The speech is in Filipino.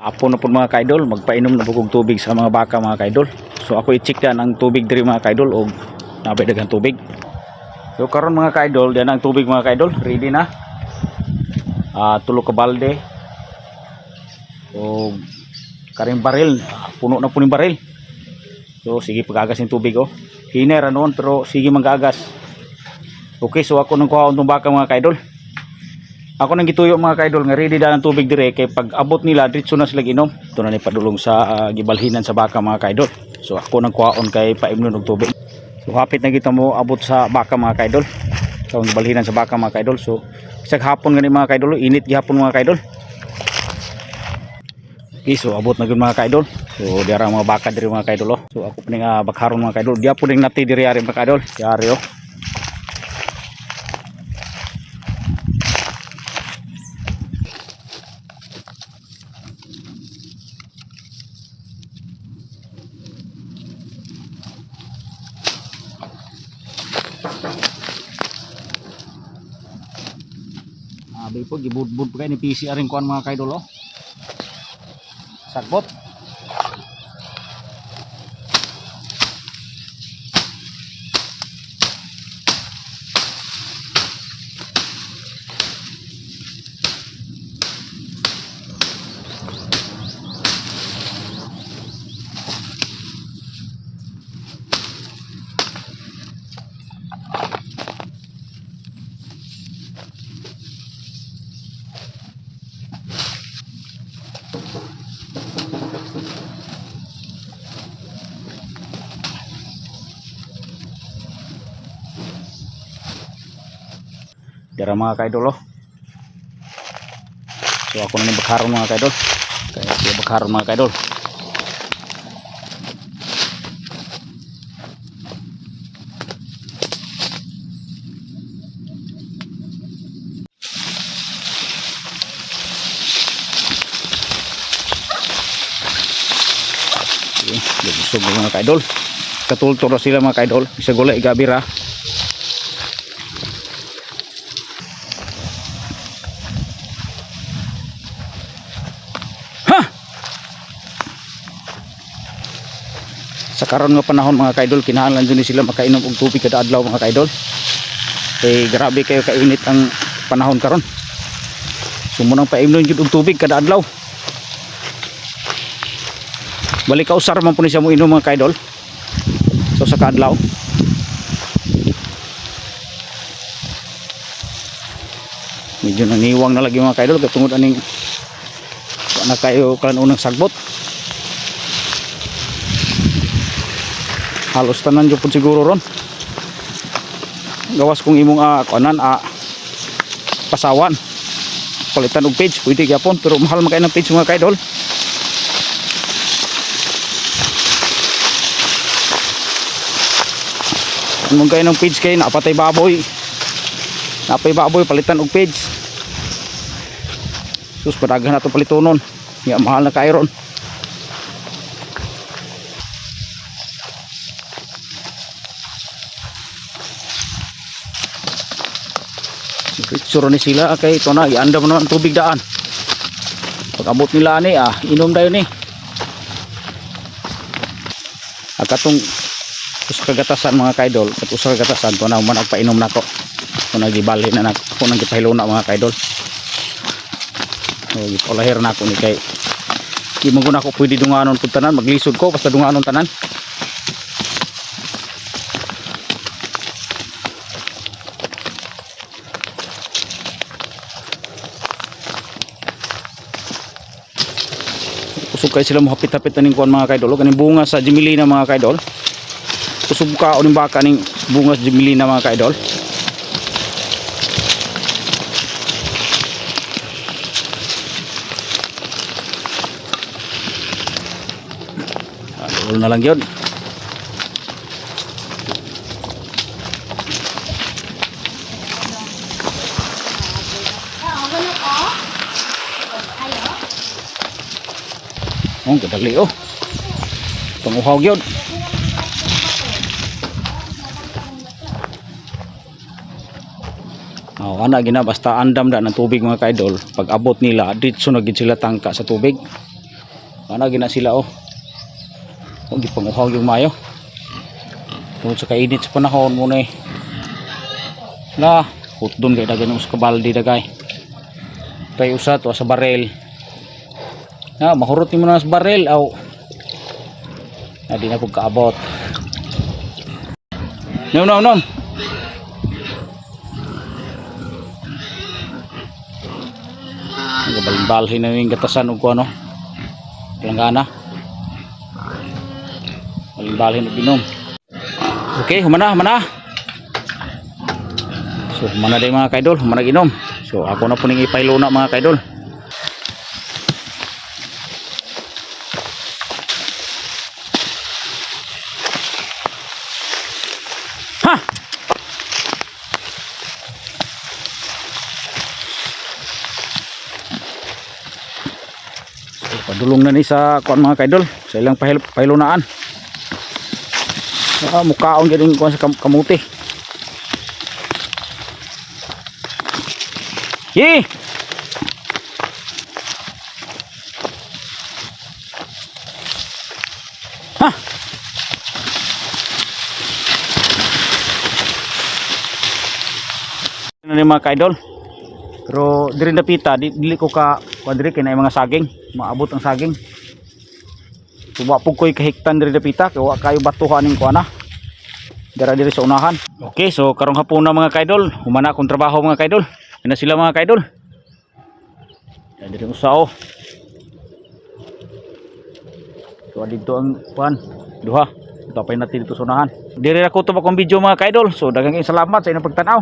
Apo na po mga kaidol, magpainom na bukog tubig sa mga baka mga kaidol. So ako i-check dan ang tubig diri mga kaidol o nabay daghang tubig. So karon mga kaidol, diyan ang tubig mga kaidol, ready na. Tulo ka balde. O karing baril, puno na po ng baril. So sige pagagas ng tubig oh. Hiner noon pero sige magagas. Okay, so ako nang kuha ang baka mga kaidol. Ako nang gituyo mga kaidol nga ready na ang tubig dire kay pag abot nila diretso na sila ginom. Ito na ni padulong sa gibalhinan sa baka mga kaidol. So ako nang kuhaon kay paimnon og tubig. So hapit na kita mo abot sa baka mga kaidol. So gibalhinan sa baka mga kaidol. So sa hapon gani mga kaidol, init gihapon mga kaidol. Okay, so abot na gyud mga kaidol. So diara mga baka dire mga kaidol oh. So ako puning bakharon mga kaidol. Dia puning nati dire ari mga kaidol. Diari oh. Abi po gibud-bud pa kay ni PCR ring kuan mga kaidol oh. Sagbot. Dara mga kaidol oh. So ako na bakharon mga kaidol. Kaya siya bakharon mga kaidol. Busog mga kaidol. Katulturo sila mga kaidol. Isa gulay gabira. Sa karon nga panahon mga kaidol, kinahanglan din sila makainom og tubig kada adlaw mga kaidol. Kay grabe kayo kainit ang panahon karon. Sumunang paimnon jud og tubig kada adlaw. Balik ka usar man po ni siya mo inom mga kaidol. So sa kadlaw. Medyo naniwang na lagi mga kaidol katungod aning na kayo kanunang sagbot. Halos tanan jud pud siguro ron. Gawas kung imong kuanan pasawan. Palitan og page pwede gyapon pero mahal man kay ng page mga kaidol. Mong kay ng page kay napatay baboy. Napay baboy palitan og page. Sus padaghan nato palitonon. Ya mahal na kay ron. Picture ni sila kay ito na iandam naman tubig daan. Pag abot nila ani inom dayon ni. Katong usagatasan mga kaidol, kat usagatasan to na man agpainom nako. Kuno gibali na nako, kuno gipahiluna mga kaidol. Oh, gipolahir na ako ni kay di mo guna ko pwede dunganon pud tanan, maglisod ko basta dunganon tanan. Kusog kay sila mohapit-hapit ning kuan mga kaidol, kaning bunga sa Gemilina mga kaidol. Kusog ka o ning baka ning bunga sa Gemilina mga kaidol. Adol na lang yun. Oh, kadali oh. Panguhaw gyud. Ana gina basta andam da ng tubig mga kaidol, pag abot nila ditso na gid sila tangka sa tubig. Ana gina sila oh. Di panguhaw yung mayo. Tungod sa kainit sa panahon mo na eh. Na, hutdon kay dagan sa kabaldi dagay. Tayo usa to sa barel. Na, mahurot mo na sa barel aw. Na di na pug kaabot. Nom. Balbalhin na yung gatasan o kung ano. Langgana. Balbalhin na binom. Okay, humana. So, humana din mga kaidol, humana ginom. So, ako na po ning ipaylo na mga kaidol. Ha! So, padulong na ni sa kuan mga kaidol, sa ilang paylunaan. Mukaon gini kuan sa kamuti. Ye! Ha! Ano ni mga kaidol? Pero diri napita, dili ko ka diri kay na mga saging, maabot ang saging. Suba pug koy kahiktan diri napita, kay wa kayo batuhan ning kuana. Diri sa unahan. Okay, so karong hapon na mga kaidol, humana akong trabaho mga kaidol. Yan sila mga kaidol. Yan diri usao. So dito ang kuan, duha. Tapay natin dito sa unahan. Diri ra ko to akong video mga kaidol. So daghang salamat sa inyong pagtan-aw.